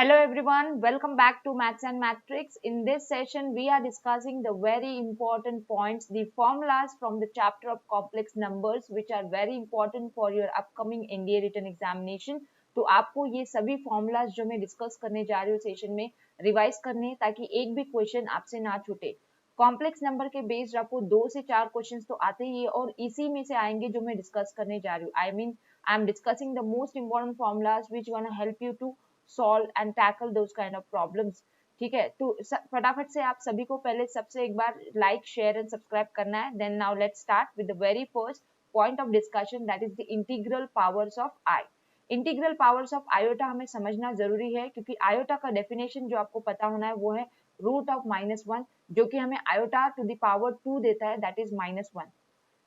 Hello everyone, welcome back to Maths and Matrix. In this session, we are discussing the very important points, the formulas from the chapter of complex numbers, which are very important for your upcoming NDA written examination. तो आपको ये सभी formulas जो मैं discuss करने जा रही हूँ सेशन में रिवाइज करने हैं ताकि एक भी क्वेश्चन आपसे ना छूटे. कॉम्प्लेक्स नंबर के बेस्ड आपको 2 से 4 क्वेश्चंस तो आते ही है और इसी में से आएंगे जो मैं डिस्कस करने जा रही हूँ. I am discussing the most important formulas which gonna help you to solve and tackle those kind of problems. ठीक है, तो फटाफट से आप सभी को पहले सबसे एक बार लाइक शेयर एंड सब्सक्राइब करना है. Then now let's start with the very first point of discussion, that is the integral powers of i. Integral powers of iota हमें समझना जरूरी है क्योंकि आयोटा का डेफिनेशन जो आपको पता होना है वो है रूट ऑफ -1, जो कि हमें आयोटा टू द पावर 2 देता है, दैट इज -1,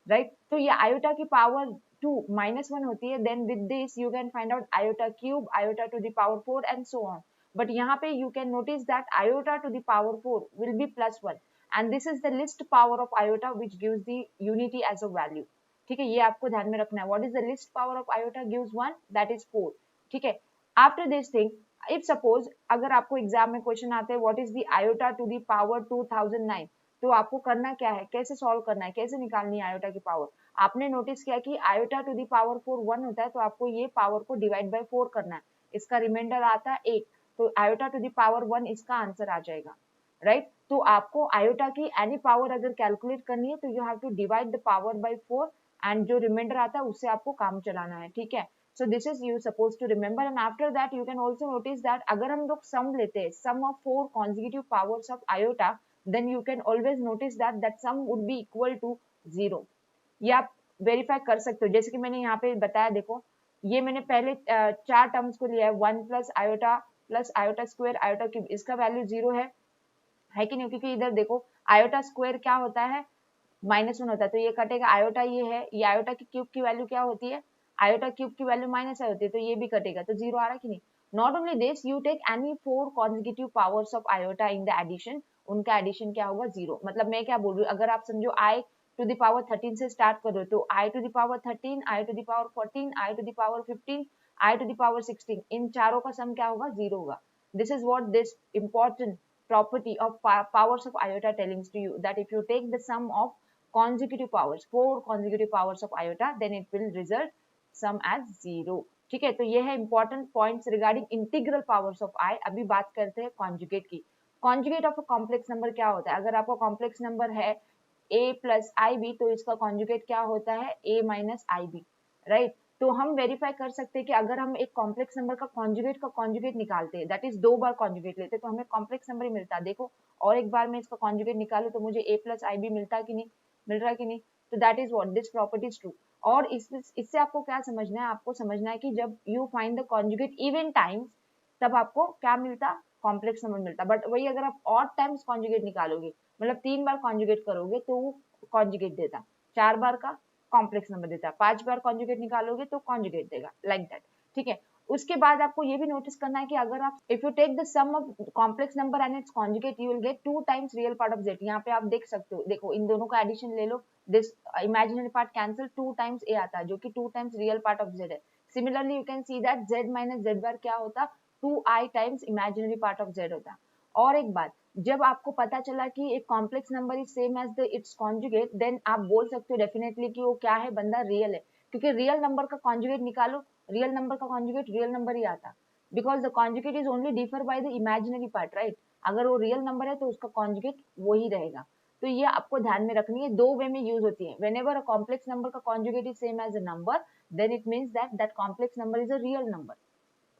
राइट. तो ये आयोटा की पावर 2 -1 होती है. Then with this you can find out iota cube, iota to the power 4 and so on. But यहाँ पे you can notice that iota to the power 4 will be +1 and this is the least power of iota which gives the unity as a value. ठीक है, ये आपको ध्यान में रखना है. What is the least power of iota gives 1, that is 4. ठीक है, after this thing if suppose अगर आपको एग्जाम में क्वेश्चन आते हैं what is the iota to the power 2009, तो आपको करना क्या है, कैसे सॉल्व करना है, कैसे निकालनी है आयोटा की पावर. आपने नोटिस किया कि आयोटा टू दी पावर 4 1 होता है, तो आपको ये पावर को डिवाइड बाय 4 करना है. इसका रिमाइंडर आता है 8, तो आयोटा टू दी पावर 1 इसका आंसर आ जाएगा, राइट. तो आपको आयोटा की एनी पावर अगर कैलकुलेट करनी है तो you have to divide the power by 4 and जो रिमाइंडर आता है उससे आपको काम चलाना है. ठीक है, so this is you supposed to remember. And after that you can also notice that अगर हम लोग sum लेते हैं, sum of 4 consecutive powers of iota, then you can always notice that that sum would be equal to 0. ये आप verify कर सकते हो. जैसे कि मैंने यहाँ पे बताया, देखो ये मैंने पहले 4 टर्म्स को लिया है, 1 plus iota square iota cube, इसका वैल्यू 0 है कि नहीं, क्योंकि इधर देखो आयोटा स्क्वायर क्या होता है, -1 होता है, तो ये कटेगा. आयोटा ये है, ये आयोटा की क्यूब की वैल्यू क्या होती है, आयोटा क्यूब की वैल्यू -i होती है, तो ये भी कटेगा, तो 0 आ रहा है कि नहीं. Not only this, you take any 4 consecutive powers of iota in the addition, उनका एडिशन क्या होगा, 0. मतलब मैं क्या बोल रही हूँ, अगर आप समझो i टू द पावर 13 से स्टार्ट करो तो i to the power 13, i to the power 14, i to the power 15, i to the power 16, इन चारों का सम क्या होगा, 0 होगा. This is what this important property of powers of iota telling to you, that if you take the sum of consecutive powers, 4 consecutive powers of iota, then it will result sum as 0. ठीक है, तो ये है important points regarding integral powers of I. अभी बात करते हैं conjugate की. conjugate of a complex number क्या होता है, अगर आपका complex number है a plus ib, तो इसका conjugate क्या होता है, a minus ib, right. तो हम वेरीफाई कर सकते हैं कि अगर हम एक कॉम्प्लेक्स नंबर का कॉन्जुगेट निकालते हैं, दैट इज 2 बार कॉन्जुगेट लेते हैं, तो हमें कॉम्प्लेक्स नंबर ही मिलता है. देखो और एक बार मैं इसका कॉन्जुगेट निकालू तो मुझे a प्लस आई बी मिलता है कि नहीं, मिल रहा है कि नहीं. तो that is what this property is true. और इससे आपको क्या समझना है, आपको समझना है कि जब you find the conjugate even times, तब आपको क्या मिलता, कॉम्प्लेक्स नंबर मिलता. बट वही अगर आप ऑड टाइम्स कॉन्जुगेट निकालोगे, मतलब 3 बार कॉन्जुगेट करोगे तो वो कॉन्जुगेट देता, 4 बार का कॉम्प्लेक्स नंबर देता है, 5 बार कॉन्जुगेट निकालोगे तो कॉन्जुगेट देगा, लाइक दैट. ठीक है, उसके बाद आपको ये भी नोटिस करना है कि अगर आप if you take the sum of complex number and its conjugate, you will get 2 times real part of z. यहाँ पे आप देख सकते हो, देखो इन दोनों का एडिशन ले लो, this imaginary part cancel, 2 times a आता है जो कि 2 times real part of z है. Similarly you can see that z minus z bar क्या होता, 2i times imaginary part of z होता. और एक बात, जब आपको पता चला कि एक complex number is same as the its conjugate, then आप बोल सकते हो डेफिनेटली कि वो क्या है, बंदा रियल है, क्योंकि रियल नंबर का कॉन्जुगेट निकालो, रियल नंबर का कॉन्जुगेट रियल नंबर ही आता, because the conjugate is only differ by the imaginary part, right. अगर वो रियल नंबर है तो उसका कॉन्जुगेट वही रहेगा. तो ये आपको ध्यान में रखनी है, 2 वे में यूज होती है. व्हेनेवर अ कॉम्प्लेक्स नंबर का conjugate is same as a number, then it means that that complex number is a real number.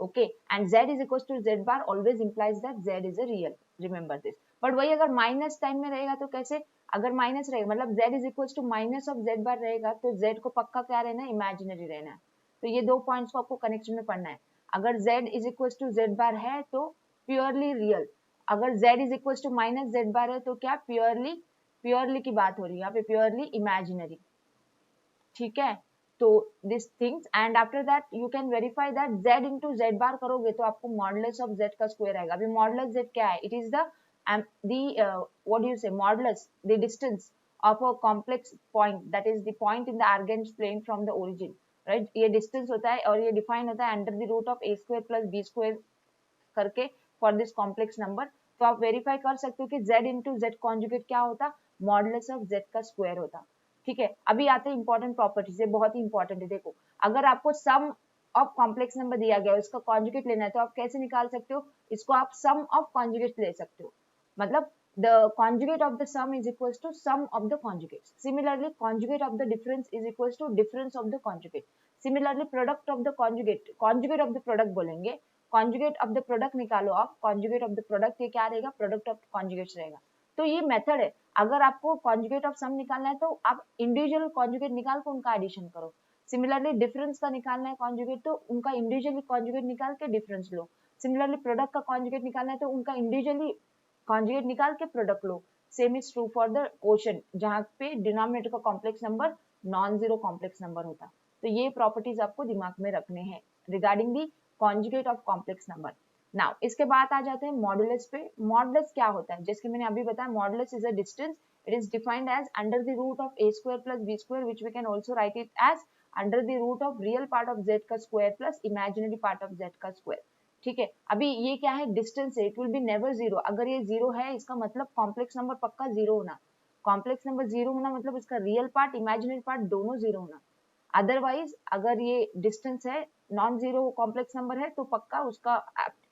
Okay, and z is equals to z bar always implies that z is a real, remember this. but वही अगर minus time में रहेगा तो कैसे, अगर minus रहेगा मतलब z is equals to minus of z बार रहेगा, तो z को पक्का क्या रहना है, इमेजिनरी रहना है. तो ये 2 पॉइंट्स को आपको कनेक्शन में पढ़ना है. अगर z is equals to z बार है तो प्योरली रियल, अगर z is equals to minus z बार है तो क्या, प्योरली की बात हो रही है यहाँ पे, प्योरली इमेजिनरी. ठीक है, तो this things and after that you can verify that z into z bar करोगे तो आपको मॉडुलस ऑफ z का स्क्वायर आएगा. अभी मॉडुलस z क्या है, it is the what do you say, modulus the distance of a complex point, that is the point in the Argand's plane from the origin, right. ये distance होता है और ये डिफाइन होता है under the root of a square plus b square करके for this complex number, तो आप वेरीफाई कर सकते हो कि z इंटू जेड कॉन्जुगेट क्या होता, मॉडुलस ऑफ z का स्क्वायर होता। ठीक है, अभी आते हैं इंपॉर्टेंट प्रॉपर्टीज, ये बहुत ही इंपॉर्टेंट है। देखो, अगर आपको सम ऑफ कॉम्प्लेक्स नंबर दिया गया है, उसका कॉन्जुगेट लेना है, तो आप कैसे निकाल सकते हो इसको, आप सम ऑफ कॉन्जुगेट ले सकते हो, मतलब the conjugate of the sum is equals to sum of the conjugates. Similarly, conjugate of the difference is equals to difference of the conjugate. Similarly, product of the conjugate of the product बोलेंगे, conjugate of the product निकालो आप, conjugate of the product ये क्या रहेगा, product of conjugates रहेगा। तो ये method है, अगर आपको conjugate of sum निकालना है तो आप इंडिविजुअल conjugate निकाल कर उनका एडिशन करो। सिमिलरली डिफरेंस का निकालना है कॉन्जुगेट, तो उनका इंडिविजुअली कॉन्जुगेट निकाल के डिफरेंस लो। सिमिलरली प्रोडक्ट का कॉन्जुगेट निकालना है तो उनका इंडिविजुअली कॉन्जुगेट निकाल के product low. Same is true for the quotient, जहां पे डिनोमिनेटर का complex number non zero complex number होता। तो ये प्रॉपर्टीज आपको दिमाग में रखने हैं regarding the conjugate of complex number. Now इसके बाद आ जाते हैं मॉडुलस पे। मॉडुलस क्या होता है, जैसे मैंने अभी बताया, modulus is a distance, it is defined as under the root of a square plus b square, which we can also write it as under the root of real part of z का square plus imaginary part of z का square. ठीक है, अभी ये क्या है, distance है, it will be never zero. अगर ये जीरो है इसका मतलब कॉम्प्लेक्स नंबर पक्का जीरो होना, कॉम्प्लेक्स नंबर जीरो होना मतलब इसका रियल पार्ट इमेजिनरी पार्ट दोनों जीरो होना। अदरवाइज अगर ये डिस्टेंस है, नॉन जीरो कॉम्प्लेक्स नंबर है, तो पक्का उसका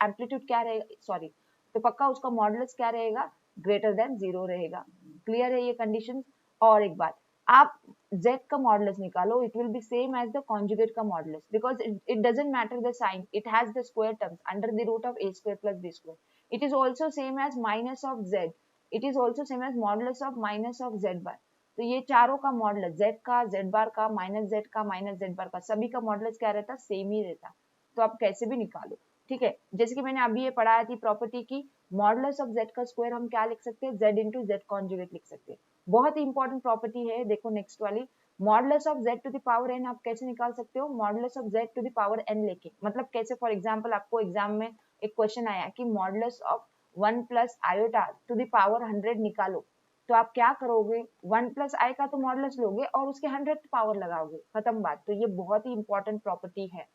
एम्पलीट्यूड क्या रहेगा, सॉरी, तो पक्का उसका मॉडुलस क्या रहेगा, ग्रेटर देन जीरो रहेगा। क्लियर है ये कंडीशन। और एक बात, आप z का मॉडुलस निकालो, it will be same as the conjugate का modulus, because it doesn't matter the sign, it has the square terms under the root of a square plus b square. It is also same as minus of z, it is also same as modulus of minus of z bar. तो ये चारों का modulus, z का, z bar का, minus z का, minus z bar का, सभी का मॉडुलस क्या रहता, सेम ही रहता। तो आप कैसे भी निकालो। ठीक है, जैसे कि मैंने अभी ये पढ़ाया थी प्रॉपर्टी की, मॉडुलस ऑफ z का स्क्वायर हम क्या लिख सकते हैं, z इंटू जेड कॉन्जुगेट लिख सकते हैं। बहुत ही इंपॉर्टेंट प्रॉपर्टी है। देखो नेक्स्ट वाली, modulus of z to the power n आप कैसे निकाल सकते हो, modulus of z to the power n लेके, मतलब कैसे, फॉर एग्जांपल आपको एग्जाम में एक क्वेश्चन आया कि modulus of 1 plus iota to the power 100 निकालो, तो आप क्या करोगे, 1 प्लस आई का तो मॉडुलस लोगे और उसके 100 पावर लगाओगे, खत्म बात। तो ये बहुत ही इंपॉर्टेंट प्रॉपर्टी है,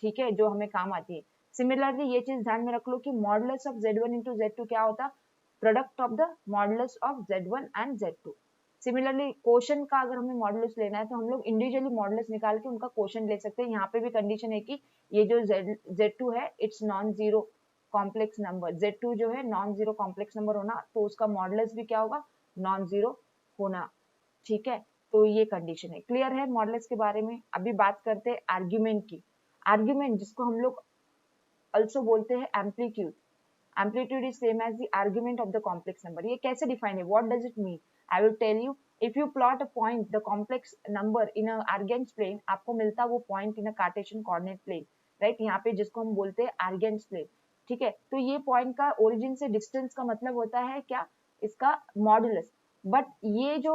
ठीक है, जो हमें काम आती है। सिमिलरली ये चीज ध्यान में रख लो कि modulus of z1 into z2 क्या होता, product of the modulus of z1 and z2। Similarly quotient का अगर हमें मॉडुलस लेना है तो हम लोग इंडिविजुअली मॉडुलस निकाल के उनका क्वोशंट ले सकते हैं। यहाँ पे भी कंडीशन है कि ये जो z2 है it's non zero complex number, z2 जो है नॉन जीरो कॉम्प्लेक्स नंबर होना, तो उसका मॉडुलस भी क्या होगा, नॉन जीरो होना। ठीक है, तो ये कंडीशन है। क्लियर है मॉडुलस के बारे में। अभी बात करते हैं आर्ग्यूमेंट की। आर्ग्यूमेंट जिसको हम लोग ऑल्सो बोलते हैं amplitude, amplitude is same as the argument of the complex number। ये कैसे डिफाइन है, what does it mean, I will tell you। if you plot a point the complex number in a argand plane, आपको मिलता वो point in a cartesian coordinate plane, right, यहाँ पे जिसको हम बोलते हैं argand plane। ठीक है, तो ये पॉइंट का ओरिजिन से डिस्टेंस का मतलब होता है क्या, इसका मॉडुलस। बट ये जो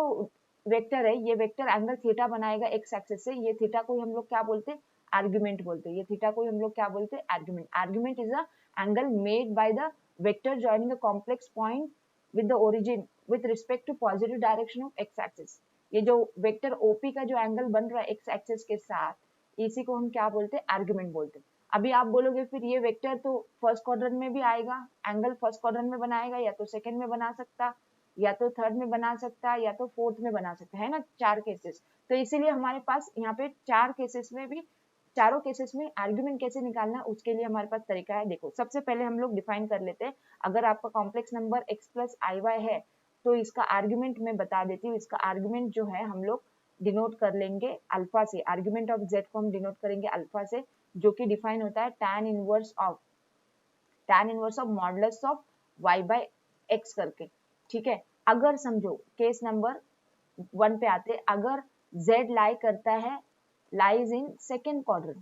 वेक्टर है, ये वेक्टर एंगल थीटा बनाएगा एक्स एक्सिस से, ये थीटा को हम लोग क्या बोलते हैं, आर्ग्यूमेंट बोलते हैं। ये थीटा को हम लोग क्या बोलते हैं, argument. Argument is a angle made by the vector joining a complex point with the origin with respect to positive direction of x axis। ये जो वेक्टर OP का जो एंगल बन रहा है x एक्सिस के साथ, इसी को हम क्या बोलते हैं, आर्ग्यूमेंट बोलते हैं। अभी आप बोलोगे फिर ये वेक्टर तो फर्स्ट क्वाड्रेंट में भी आएगा, एंगल फर्स्ट क्वाड्रेंट में बनाएगा, या तो सेकंड में बना सकता, या तो थर्ड में बना सकता, या तो फोर्थ में बना सकता है ना, चार केसेस। तो इसीलिए हमारे पास यहाँ पे चार केसेस में भी, चारों केसेस में आर्ग्यूमेंट कैसे निकालना, उसके लिए हमारे पास तरीका है। देखो सबसे पहले हम लोग डिफाइन कर लेते हैं। अगर आपका कॉम्प्लेक्स नंबर x प्लस आई वाई है तो इसका आर्ग्यूमेंट मैं बता देती हूँ। इसका आर्ग्यूमेंट जो है हम लोग डिनोट कर लेंगे अल्फा से, आर्ग्यूमेंट ऑफ z को हम डिनोट करेंगे अल्फा से, जो कि डिफाइन होता है tan inverse of modulus of y by x करके। ठीक है, अगर समझो केस नंबर 1 पे आते, अगर z लाई करता है, लाइज इन सेकेंड क्वाड्रेंट,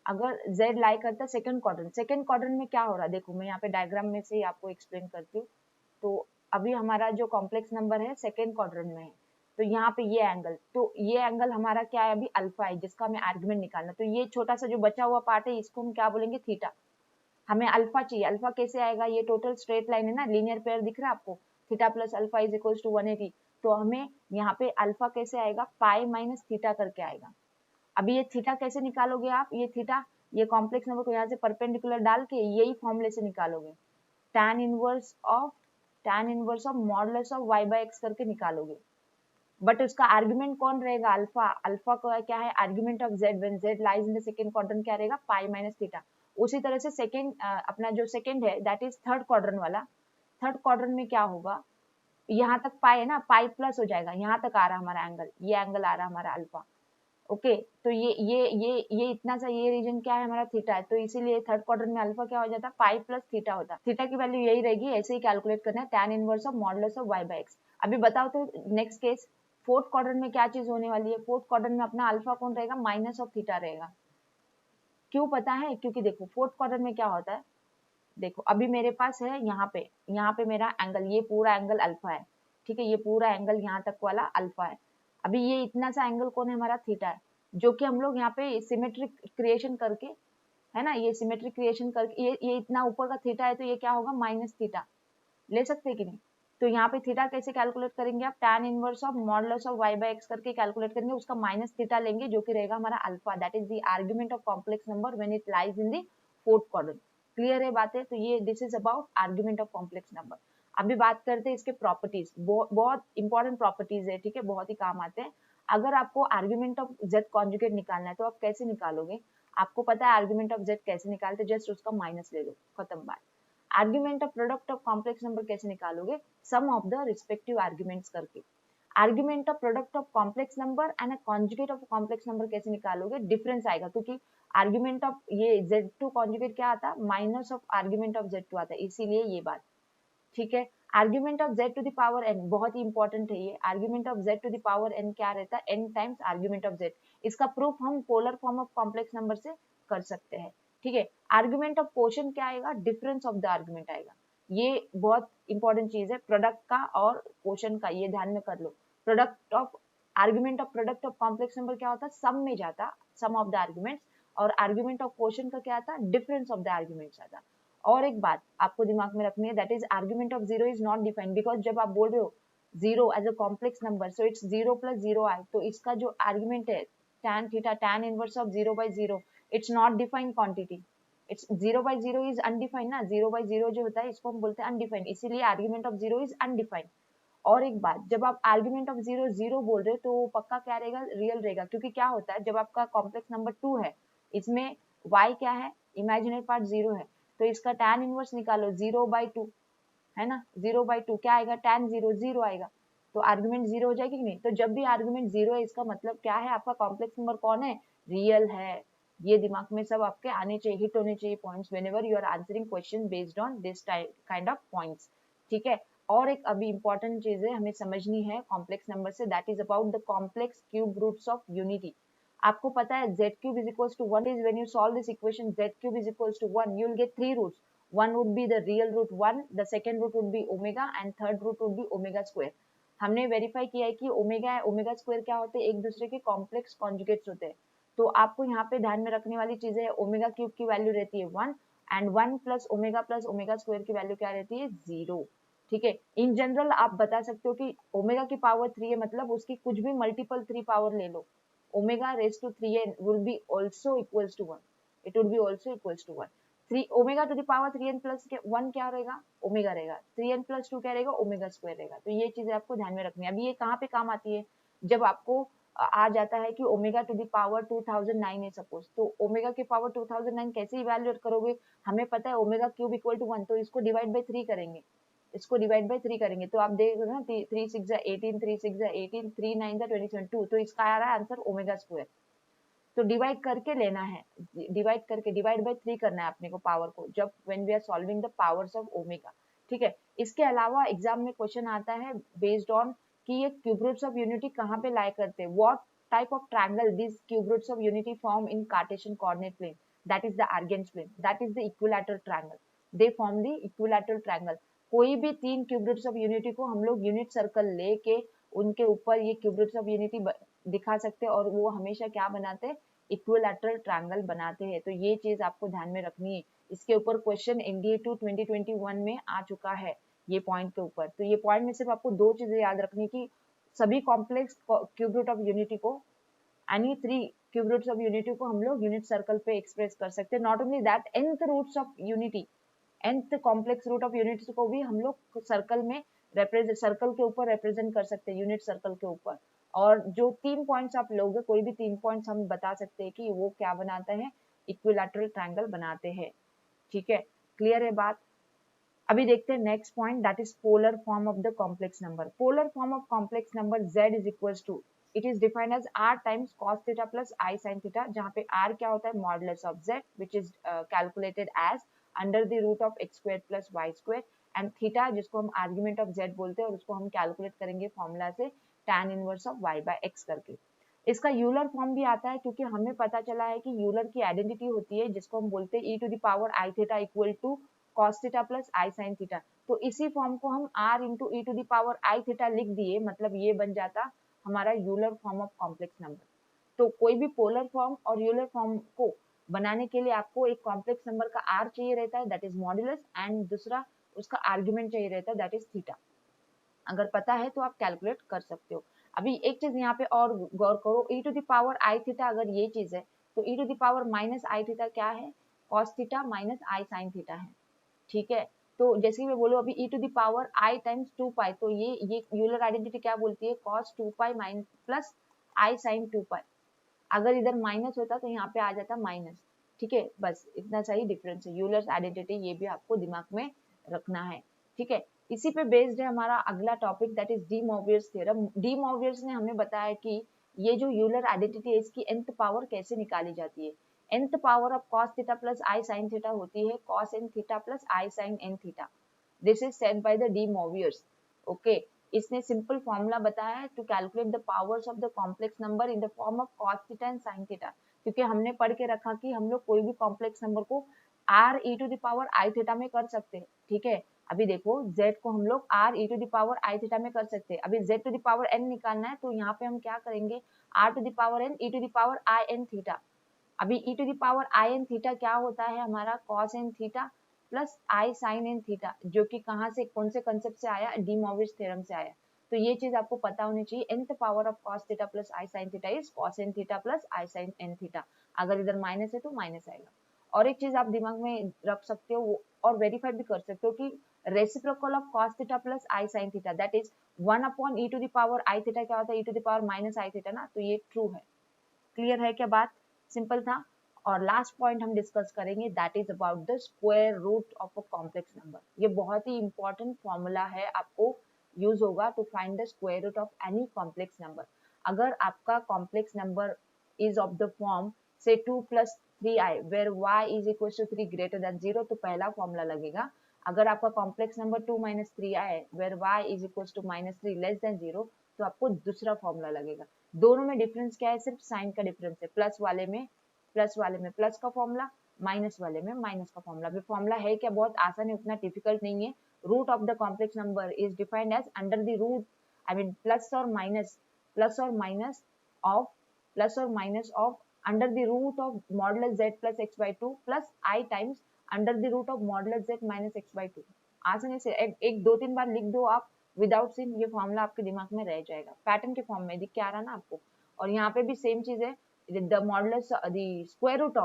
अगर z लाई करता है सेकेंड क्वाड्रेंट में क्या हो रहा है, देखो मैं यहाँ पे डायग्राम में से ही आपको एक्सप्लेन करती हूँ। तो अभी हमारा जो कॉम्प्लेक्स नंबर है सेकेंड क्वाड्रेंट में है, तो यहाँ पे ये एंगल, तो ये एंगल हमारा क्या है, अभी अल्फा है, जिसका हमें आर्ग्यूमेंट निकालना। तो ये छोटा सा जो बचा हुआ पार्ट है इसको हम क्या बोलेंगे, थीटा। हमें अल्फा चाहिए, अल्फा कैसे आएगा, ये टोटल स्ट्रेट लाइन है ना, लीनियर पेयर दिख रहा है आपको, theta plus alpha is equals to 180। तो हमें यहाँ पे अल्फा कैसे आएगा, पाई माइनस थीटा करके आएगा। अभी ये थीटा कैसे निकालोगे आप, ये थीटा ये कॉम्प्लेक्स नंबर को यहाँ से परपेंडिकुलर डाल के यही फॉर्मूले से निकालोगे, tan inverse of modulus of y by x करके निकालोगे। बट उसका आर्गुमेंट कौन रहेगा, अल्फा। अल्फा का क्या है, argument of z when z lies in the second quadrant क्या रहेगा, पाई माइनस थीटा। उसी तरह से सेकंड अपना जो सेकंड है दैट इज थर्ड क्वाड्रेंट वाला, थर्ड क्वाड्रेंट में क्या होगा, यहाँ तक पाई है ना, पाई प्लस हो जाएगा, यहाँ तक आ रहा हमारा एंगल, ये एंगल आ रहा हमारा अल्फा। ओके तो ये इतना सा ये रीजन क्या है हमारा थीटा है, तो इसीलिए थर्ड क्वाड्रेंट में अल्फा क्या हो जाता है, पाई प्लस थीटा होता। थीटा की वैल्यू यही रहेगी, ऐसे ही कैलकुलेट करना है, tan inverse of modulus of y by x। अभी बताओ तो नेक्स्ट केस फोर्थ क्वाड्रेंट में क्या चीज होने वाली है, फोर्थ क्वाड्रेंट में अपना अल्फा कौन रहेगा, माइनस ऑफ थीटा रहेगा। क्यों पता है, क्योंकि देखो फोर्थ क्वाड्रेंट में क्या होता है, देखो अभी मेरे पास है यहाँ पे मेरा एंगल, ये पूरा एंगल अल्फा है, ठीक है, ये पूरा एंगल यहाँ तक वाला अल्फा है। अभी ये इतना सा एंगल कौन है, हमारा थीटा है, जो कि हम लोग यहाँ पे सिमेट्रिक क्रिएशन करके, है ना, ये सिमेट्रिक क्रिएशन करके ये इतना ऊपर का थीटा है, तो ये क्या होगा, माइनस थीटा ले सकते हैं कि नहीं। तो यहाँ पे थीटा कैसे कैलकुलेट करेंगे आप, tan inverse of modulus of y by x करके कैलकुलेट करेंगे, उसका माइनस थीटा लेंगे जो कि रहेगा हमारा alpha, that is the argument of complex number when it lies in the fourth quadrant. Clear है बातें, तो ये this is about argument of complex number. अभी बात करते हैं इसके प्रॉपर्टीज, बहुत इंपॉर्टेंट प्रॉपर्टीज है, ठीक है, बहुत ही काम आते हैं। अगर आपको आर्गुमेंट ऑफ z कॉन्जुगेट निकालना है तो आप कैसे निकालोगे, आपको पता है आर्गुमेंट ऑफ z कैसे निकालते, जस्ट उसका माइनस ले लो, खत्म बात। Argument of product of complex number कैसे निकालोगे, सम ऑफ द रिस्पेक्टिव आर्गुमेंट्स करके। Argument of product of complex number and a conjugate of complex number कैसे निकालोगे, डिफरेंस आएगा, क्योंकि आर्गुमेंट ऑफ ये z2 कॉन्जुगेट क्या आता है, minus of argument of z2 आता है, इसीलिए ये बात, ठीक है। Argument of z to the power n बहुत ही इंपॉर्टेंट है ये, argument of z to the power n क्या रहता है, n times argument of z। इसका प्रूफ हम polar form of complex number से कर सकते हैं, ठीक है। आर्गुमेंट ऑफ क्वोशिएंट क्या आएगा, डिफरेंस ऑफ द आर्गुमेंट आएगा, ये बहुत इंपॉर्टेंट चीज है, प्रोडक्ट का और क्वोशिएंट का, ये ध्यान में कर लो। Product of argument of product of complex number क्या होता है, सम में जाता, सम ऑफ द आर्गुमेंट्स, और आर्गुमेंट ऑफ क्वोशिएंट का क्या आता, डिफरेंस ऑफ द आर्गुमेंट्स आता। और एक बात आपको दिमाग में रखनी है, that is argument of zero is not defined, because जब आप बोल रहे हो zero as a complex number, so it's zero plus zero i, तो इसका जो आर्गुमेंट है tan theta, tan inverse of zero by zero, it's not defined quantity, it's zero by zero is undefined ना, जीरो बाई जीरो जो होता है इसको हम बोलते हैं अनडिफाइंड, इसीलिए argument of zero is undefined. और एक बात, जब आप आर्गुमेंट ऑफ जीरो जीरो बोल रहे हो तो पक्का क्या रहेगा, रियल रहेगा, क्योंकि क्या होता है जब आपका कॉम्प्लेक्स नंबर 2 है, इसमें y क्या है, इमेजिनरी पार्ट जीरो है, तो इसका tan इनवर्स निकालो, जीरो बाई टू है ना, जीरो बाई टू क्या आएगा, tan जीरो जीरो आएगा, तो आर्गुमेंट जीरो हो जाएगी कि नहीं। तो जब भी आर्गुमेंट जीरो है इसका मतलब क्या है, आपका कॉम्प्लेक्स नंबर कौन है, रियल है। ये दिमाग में सब आपके आने चाहिए, हिट होने चाहिए points whenever you are answering question based on this kind of points, ठीक है। और एक अभी इंपॉर्टेंट चीज है हमें समझनी है कॉम्प्लेक्स नंबर से, that is about the complex cube roots of unity. आपको पता है z cube is equals to 1 is when you solve this equation, z cube is equals to 1, you will get three roots. One would be the real root 1, the second root would be omega, and third root would be omega square. हमने verify किया है कि omega है omega square क्या होते हैं, एक दूसरे के कॉम्प्लेक्स कॉन्जुगेट्स होते हैं। तो आपको यहाँ पे ध्यान में रखने वाली चीजें है, ओमेगा क्यूब की वैल्यू रहती है 1, एंड 1 प्लस ओमेगा स्क्वायर की वैल्यू क्या रहती है, 0, ठीक है। इन जनरल आप बता सकते हो कि ओमेगा की पावर 3 है, मतलब उसकी कुछ भी मल्टीपल 3 पावर ले लो, omega raised to 3n will be also equals to 1, it would be also equals to 1। 3 omega to the power 3n plus 1 क्या रहेगा, ओमेगा रहेगा, 3n plus 2 क्या रहेगा, ओमेगा स्क्वायर रहेगा। तो ये चीजें आपको ध्यान में रखनी है। अभी ये कहाँ पे काम आती है, जब आपको आ जाता है कि ओमेगा टू द पावर 2009 है सपोज, तो ओमेगा की पावर 2009 कैसे इवैल्यूएट करोगे, हमें पता है ओमेगा क्यूब इक्वल टू 1, तो इसको डिवाइड बाई 3 करेंगे, इसको डिवाइड बाई 3 करेंगे, तो आप देख रहे हो ना, 3 6 18, 3 6 18, 3 9 27, 2, तो इसका आ रहा है आंसर ओमेगा स्क्वायर। तो डिवाइड करके लेना है, डिवाइड करके, डिवाइड बाई 3 करना है अपने को पावर को, जब when we are solving the powers of omega, ठीक है। इसके अलावा एग्जाम में क्वेश्चन आता है बेस्ड ऑन कि ये क्यूब रूट्स ऑफ यूनिटी कहाँ पे लाई करते हैं, what type of triangle this cube roots of unity form in cartesian coordinate plane, that is the Argand's plane, that is the equilateral triangle, they form the equilateral triangle. कोई भी तीन cube roots of unity को हम लोग unit circle लेके उनके ऊपर ये क्यूब रूट्स ऑफ यूनिटी दिखा सकते हैं, और वो हमेशा क्या बनाते हैं, इक्विलैटरल ट्रायंगल बनाते हैं। तो ये चीज आपको ध्यान में रखनी है, इसके ऊपर क्वेश्चन एनडीए 2 2021 में आ चुका है ये पॉइंट के ऊपर। तो ये पॉइंट में सिर्फ आपको दो चीजें याद रखनी कि सभी complex cube root of unity को, any three cube roots of unity को हम लोग यूनिट सर्कल पे एक्सप्रेस कर सकते हैं। Not only that, nth roots of unity, nth complex root of units को भी हम लोग सर्कल में रिप्रेजेंट, सर्कल के ऊपर रिप्रेजेंट कर सकते हैं, यूनिट सर्कल के ऊपर। और जो 3 पॉइंट्स आप लोगे, कोई भी 3 पॉइंट्स हम बता सकते हैं कि वो क्या बनाते हैं, इक्विलैटरल ट्रायंगल बनाते हैं। ठीक है, क्लियर है बात। अभी देखते हैं next point, that is polar form of the complex number. Polar form of complex number z is equals to, it is defined as r times cos theta plus i sin theta, जहाँ पे r क्या होता है, modulus of z which is calculated as under the root of x square plus y square, and theta जिसको हम argument of z बोलते हैं और उसको हम कैलकुलेट करेंगे फॉर्मूला से tan inverse of y by x करके। इसका यूलर फॉर्म भी आता है क्योंकि हमें पता चला है कि यूलर की आइडेंटिटी होती है जिसको हम बोलते हैं e to the power i theta equal to cos theta plus i sin theta. तो इसी फॉर्म को हम r into e to the power i theta लिख दिए, मतलब ये बन जाता हमारा Euler form of complex number. तो कोई भी पोलर फॉर्म और यूलर फॉर्म को बनाने के लिए आपको एक कॉम्प्लेक्स नंबर का r चाहिए रहता है, दैट इज मॉड्यूलस, एंड दूसरा उसका आर्ग्यूमेंट चाहिए रहता है, दैट इज थीटा। अगर पता है तो आप कैलकुलेट कर सकते हो। अभी एक चीज यहाँ पे और गौर करो, e to the power i theta अगर ये चीज है तो e to the power minus i theta क्या है, cos theta minus i sin theta है। ठीक है, तो जैसे कि मैं बोलूँ अभी e to the power i times 2 pi, तो ये यूलर आइडेंटिटी क्या बोलती है, cos 2 pi minus plus i sin 2 pi. अगर इधर माइनस होता तो यहाँ पे आ जाता माइनस। ठीक है, बस इतना सा ही डिफरेंस है, यूलर आइडेंटिटी, ये भी आपको दिमाग में रखना है। ठीक है, इसी पे बेस्ड है हमारा अगला टॉपिक, that is De Moivre's theorem. De Moivre's ने हमें बताया कि ये जो यूलर आइडेंटिटी है इसकी nth पावर कैसे निकाली जाती है। nth power of cos theta plus i sin theta होती है cos n theta plus i sin n theta. This is said by the De Moivre's. Okay, इसने सिंपल फॉर्मूला बताया है to calculate the powers of the complex number in the form of cos theta and sin theta, क्योंकि हमने पढ़ के रखा कि हम लोग कोई भी कॉम्प्लेक्स नंबर को r e to the power i theta में कर सकते हैं। ठीक है, अभी देखो z को हम लोग r e to the power i theta में कर सकते हैं। अभी z to the power n निकालना है तो यहाँ पे हम क्या करेंगे, r to the power n e to the power i n theta. अभी e to the power i n theta क्या होता है हमारा, cos n theta plus i sin n theta, जो कि कहाँ से, कौन से कंसेप्ट से आया, डी मोवियर्स थ्योरम से आया। तो ये चीज आपको पता होनी चाहिए, nth power of cos theta plus i sin theta is cos n theta plus i sin n theta. अगर इधर माइनस है तो माइनस आएगा। और एक चीज आप दिमाग में रख सकते हो और वेरीफाई भी कर सकते हो कि reciprocal of cos theta plus i sin theta that is 1 upon e to the power i theta क्या होता है, e to the power minus i theta ना, तो ये ट्रू है। क्लियर है क्या बात, सिंपल था। और लास्ट पॉइंट हम डिस्कस करेंगे, that is about the square root of a complex number. ये बहुत ही इंपॉर्टेंट फॉर्मूला है, आपको यूज होगा to find the square root of any complex number. अगर आपका कॉम्प्लेक्स number is of the form से 2 plus 3i where y is equal to 3 greater than 0, तो पहला फॉर्मूला लगेगा। अगर आपका कॉम्प्लेक्स नंबर 2 माइनस 3i है where y is equal to minus 3 less than 0, तो आपको दूसरा फॉर्मूला लगेगा। दोनों में डिफरेंस क्या है, सिर्फ साइन का डिफरेंस है। प्लस वाले में प्लस का फॉर्मूला, माइनस वाले में माइनस का फॉर्मूला। अभी फॉर्मूला है क्या, बहुत आसान है, उतना डिफिकल्ट नहीं है। Root of the complex number is defined as under the root, I mean plus और minus of under the root of modulus z plus x by 2 plus i times under the root of modulus z minus x by 2। आसानी से एक 2-3 बार लिख दो आप without सिन, ये formula आपके दिमाग में रह जाएगा, पैटर्न के फॉर्म में दिख के आ रहा ना आपको। और यहाँ पे भी सेम चीज है, the modulus the square root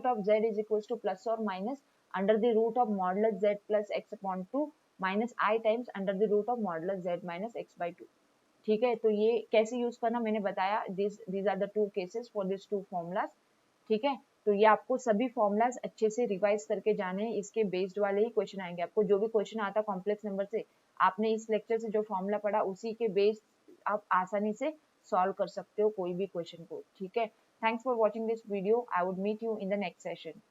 of z is equals to plus or minus under the root of modulus z plus x upon 2 minus I times under the root of modulus z minus x by 2। ठीक है, तो ये कैसे use करना मैंने बताया, these are the two cases for these two formulas। ठीक है, तो ये आपको सभी फॉर्मुलाज अच्छे से रिवाइज करके जाने हैं, इसके बेस्ड वाले ही क्वेश्चन आएंगे। आपको जो भी क्वेश्चन आता कॉम्प्लेक्स नंबर से, आपने इस लेक्चर से जो फॉर्मूला पढ़ा उसी के बेस्ड आप आसानी से सॉल्व कर सकते हो कोई भी क्वेश्चन को। ठीक है, thanks for watching this video, I would meet you in the next session.